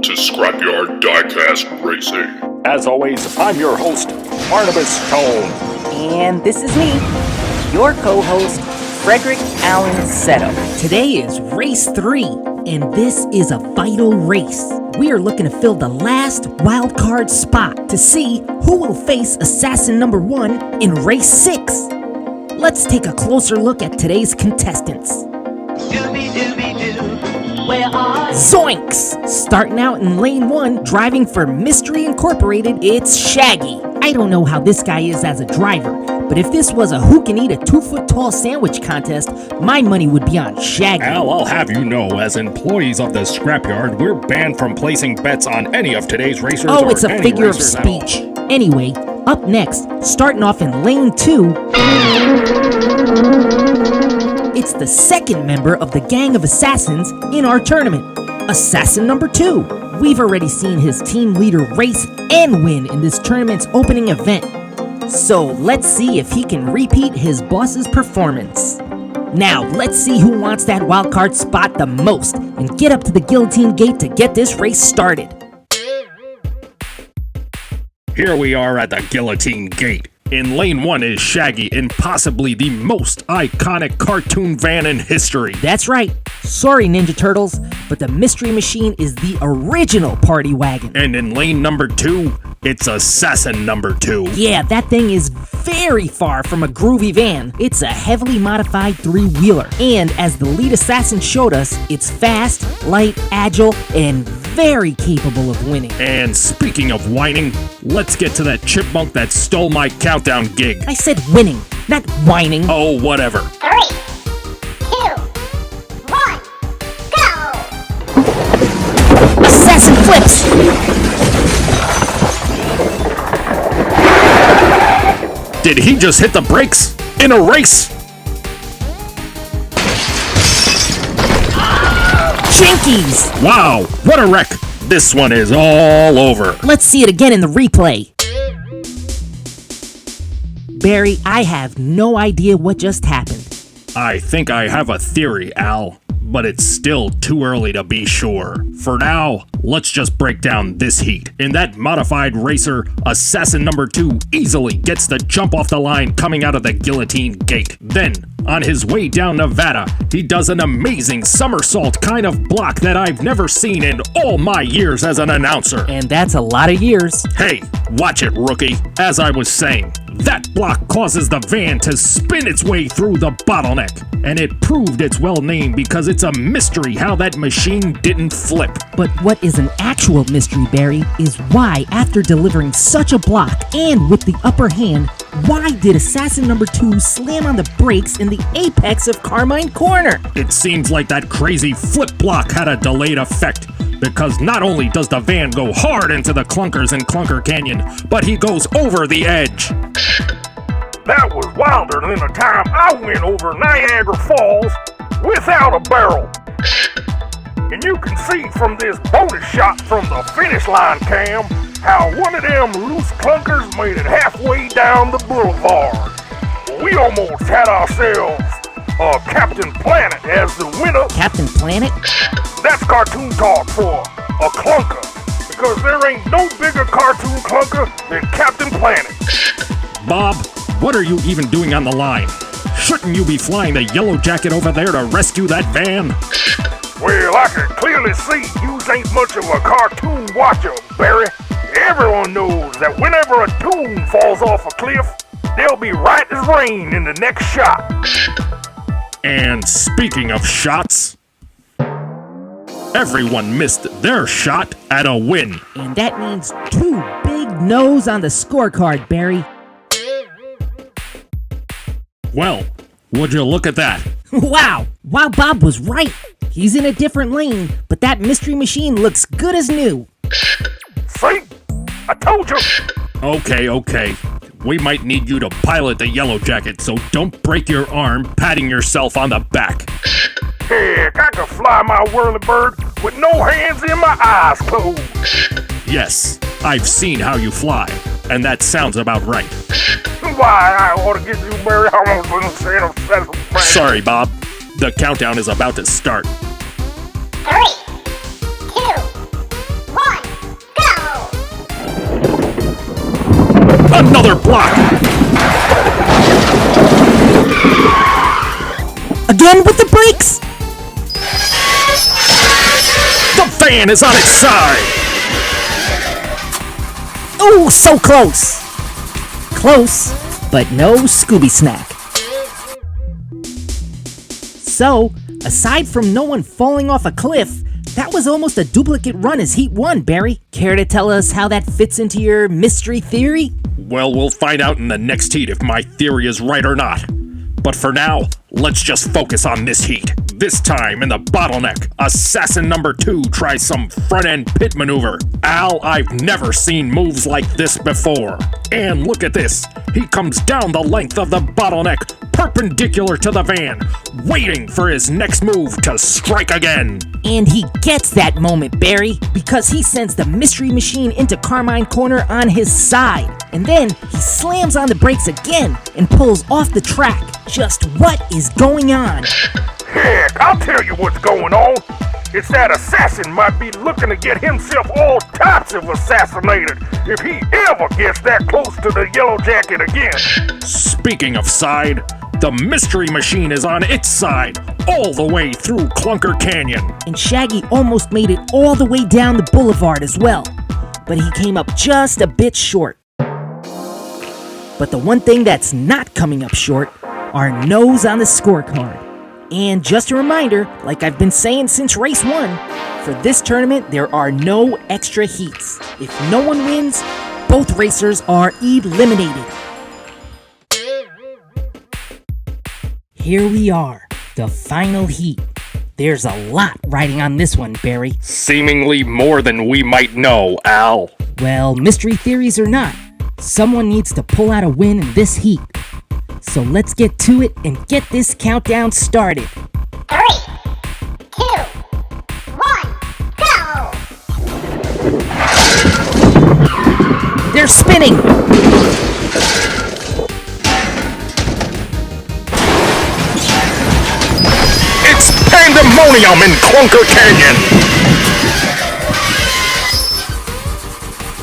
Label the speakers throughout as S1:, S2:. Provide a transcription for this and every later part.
S1: to Scrapyard Diecast Racing.
S2: As always, I'm your host, Barnabas Stone.
S3: And this is me, your co-host, Frederick Allen Seto.
S4: Today is race 3, and this is a vital race. We are looking to fill the last wild card spot to see who will face assassin number 1 in race 6. Let's take a closer look at today's contestants.
S5: Scooby-Dooby-Doo, where are you?
S4: Zoinks! Starting out in lane 1, driving for Mystery Incorporated, it's Shaggy. I don't know how this guy is as a driver, but if this was a who can eat a 2-foot-tall sandwich contest, my money would be on Shaggy.
S2: Al, I'll have you know, as employees of the Scrapyard, we're banned from placing bets on any of today's racers.
S4: Oh, it's a figure of speech. Anyway, up next, starting off in lane 2, it's the second member of the gang of assassins in our tournament, Assassin number 2. We've already seen his team leader race and win in this tournament's opening event. So let's see if he can repeat his boss's performance. Now, let's see who wants that wildcard spot the most and get up to the guillotine gate to get this race started.
S2: Here we are at the guillotine gate. In lane 1 is Shaggy in possibly the most iconic cartoon van in history.
S4: That's right. Sorry, Ninja Turtles, but the Mystery Machine is the original party wagon.
S2: And in lane number 2, it's Assassin number 2.
S4: Yeah, that thing is very far from a groovy van. It's a heavily modified 3-wheeler. And as the lead assassin showed us, it's fast, light, agile, and very capable of winning.
S2: And speaking of whining, let's get to that chipmunk that stole my countdown gig.
S4: I said winning, not whining.
S2: Oh, whatever.
S5: 3, 2, 1, go!
S4: Assassin flips!
S2: Did he just hit the brakes in a race?
S4: Jinkies!
S2: Wow, what a wreck. This one is all over.
S4: Let's see it again in the replay. Barry, I have no idea what just happened.
S2: I think I have a theory, Al, but it's still too early to be sure. For now, let's just break down this heat. In that modified racer, Assassin number 2 easily gets the jump off the line coming out of the guillotine gate. Then, on his way down Nevada, he does an amazing somersault kind of block that I've never seen in all my years as an announcer.
S4: And that's a lot of years.
S2: Hey, watch it, rookie. As I was saying, that block causes the van to spin its way through the bottleneck. And it proved it's well named because it's a mystery how that machine didn't flip.
S4: But what is an actual mystery, Barry, is why, after delivering such a block and with the upper hand, why did Assassin number 2 slam on the brakes in the apex of Carmine Corner?
S2: It seems like that crazy flip block had a delayed effect, because not only does the van go hard into the clunkers in Clunker Canyon, but he goes over the edge.
S6: That was wilder than the time I went over Niagara Falls without a barrel. And you can see from this bonus shot from the finish line cam how one of them loose clunkers made it halfway down the boulevard. We almost had ourselves Captain Planet as the winner.
S4: Captain Planet?
S6: That's cartoon talk for a clunker, because there ain't no bigger cartoon clunker than Captain Planet.
S2: Bob, what are you even doing on the line? Shouldn't you be flying the yellow jacket over there to rescue that van?
S6: Well, I can clearly see you ain't much of a cartoon watcher, Barry. Everyone knows that whenever a toon falls off a cliff, they'll be right as rain in the next shot.
S2: And speaking of shots, everyone missed their shot at a win.
S4: And that means 2 big no's on the scorecard, Barry.
S2: Well, would you look at that?
S4: Wow! Bob was right. He's in a different lane, but that Mystery Machine looks good as new.
S6: See? I told you.
S2: Okay. We might need you to pilot the yellow jacket, so don't break your arm patting yourself on the back.
S6: Heck, I can fly my whirlybird with no hands and my eyes closed.
S2: Yes, I've seen how you fly, and that sounds about right.
S6: Why, I ought to get you, Barry. I almost say it.
S2: Sorry, Bob. The countdown is about to start.
S5: 3, 2, 1,
S2: Another block!
S4: Again with the brakes!
S2: The van is on its side!
S4: Oh, so close! Close, but no Scooby snack. So, aside from no one falling off a cliff, that was almost a duplicate run as Heat 1, Barry. Care to tell us how that fits into your mystery theory?
S2: Well, we'll find out in the next heat if my theory is right or not. But for now, let's just focus on this heat. This time in the bottleneck, Assassin number 2 tries some front-end pit maneuver. Al, I've never seen moves like this before. And look at this. He comes down the length of the bottleneck, perpendicular to the van, waiting for his next move to strike again.
S4: And he gets that moment, Barry, because he sends the mystery machine into Carmine Corner on his side. And then he slams on the brakes again and pulls off the track. Just what is going on?
S6: Heck, I'll tell you what's going on. It's that assassin might be looking to get himself all types of assassinated if he ever gets that close to the Yellow Jacket again.
S2: Speaking of side, the mystery machine is on its side, all the way through Clunker Canyon.
S4: And Shaggy almost made it all the way down the boulevard as well. But he came up just a bit short. But the one thing that's not coming up short are no's on the scorecard. And just a reminder, like I've been saying since race 1, for this tournament there are no extra heats. If no one wins, both racers are eliminated. Here we are, the final heat. There's a lot riding on this one, Barry.
S2: Seemingly more than we might know, Al.
S4: Well, mystery theories or not, someone needs to pull out a win in this heat. So let's get to it and get this countdown started.
S5: 3, 2, 1, go!
S4: They're spinning!
S2: It's pandemonium in Clunker Canyon!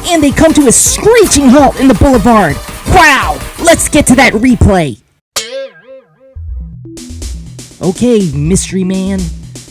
S4: And they come to a screeching halt in the boulevard. Wow! Let's get to that replay. Okay, mystery man.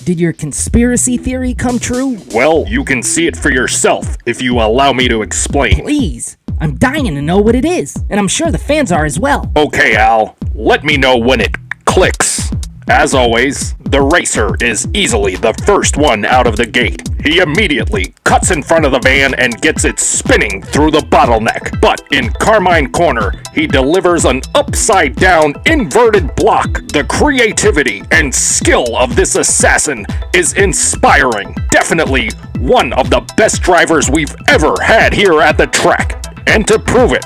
S4: Did your conspiracy theory come true?
S2: Well, you can see it for yourself if you allow me to explain.
S4: Please. I'm dying to know what it is, and I'm sure the fans are as well.
S2: Okay, Al. Let me know when it clicks. As always, the racer is easily the first one out of the gate. He immediately cuts in front of the van and gets it spinning through the bottleneck. But in Carmine Corner, he delivers an upside-down inverted block. The creativity and skill of this assassin is inspiring. Definitely one of the best drivers we've ever had here at the track. And to prove it,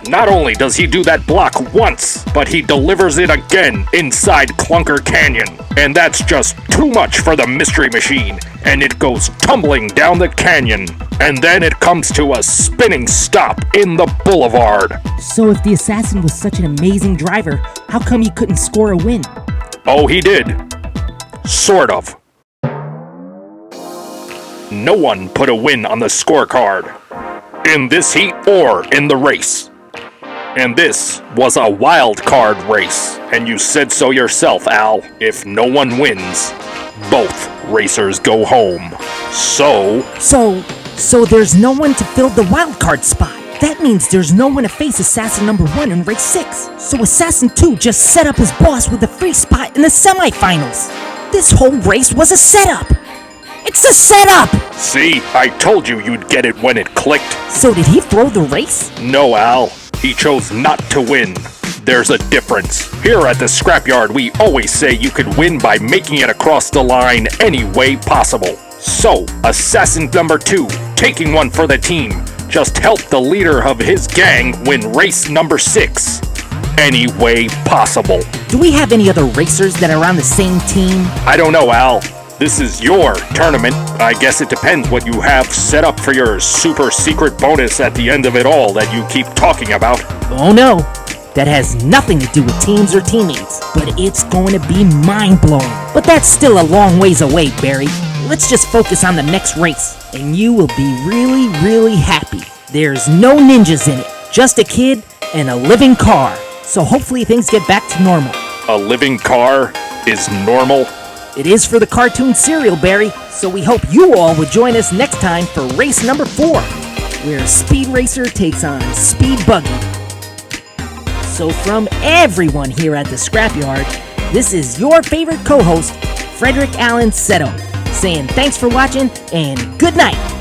S2: not only does he do that block once, but he delivers it again inside Clunker Canyon. And that's just too much for the mystery machine, and it goes tumbling down the canyon. And then it comes to a spinning stop in the boulevard.
S4: So if the assassin was such an amazing driver, how come he couldn't score a win?
S2: Oh, he did. Sort of. No one put a win on the scorecard, in this heat or in the race. And this was a wild card race, and you said so yourself, Al. If no one wins, both racers go home.
S4: So there's no one to fill the wild card spot. That means there's no one to face Assassin number 1 in race 6. So Assassin 2 just set up his boss with a free spot in the semifinals. This whole race was a setup. It's a setup!
S2: See, I told you you'd get it when it clicked.
S4: So did he throw the race?
S2: No, Al. He chose not to win. There's a difference. Here at the Scrapyard, we always say you can win by making it across the line any way possible. So, Assassin number 2, taking one for the team, just helped the leader of his gang win race number 6. Any way possible.
S4: Do we have any other racers that are on the same team?
S2: I don't know, Al. This is your tournament. I guess it depends what you have set up for your super secret bonus at the end of it all that you keep talking about.
S4: Oh no, that has nothing to do with teams or teammates, but it's going to be mind-blowing. But that's still a long ways away, Barry. Let's just focus on the next race, and you will be really, really happy. There's no ninjas in it. just a kid and a living car. So hopefully things get back to normal.
S2: A living car is normal?
S4: It is for the cartoon Serial, Barry, so we hope you all would join us next time for race number 4, where Speed Racer takes on Speed Buggy. So from everyone here at the Scrapyard, this is your favorite co-host, Frederick Allen Seto, saying thanks for watching and good night.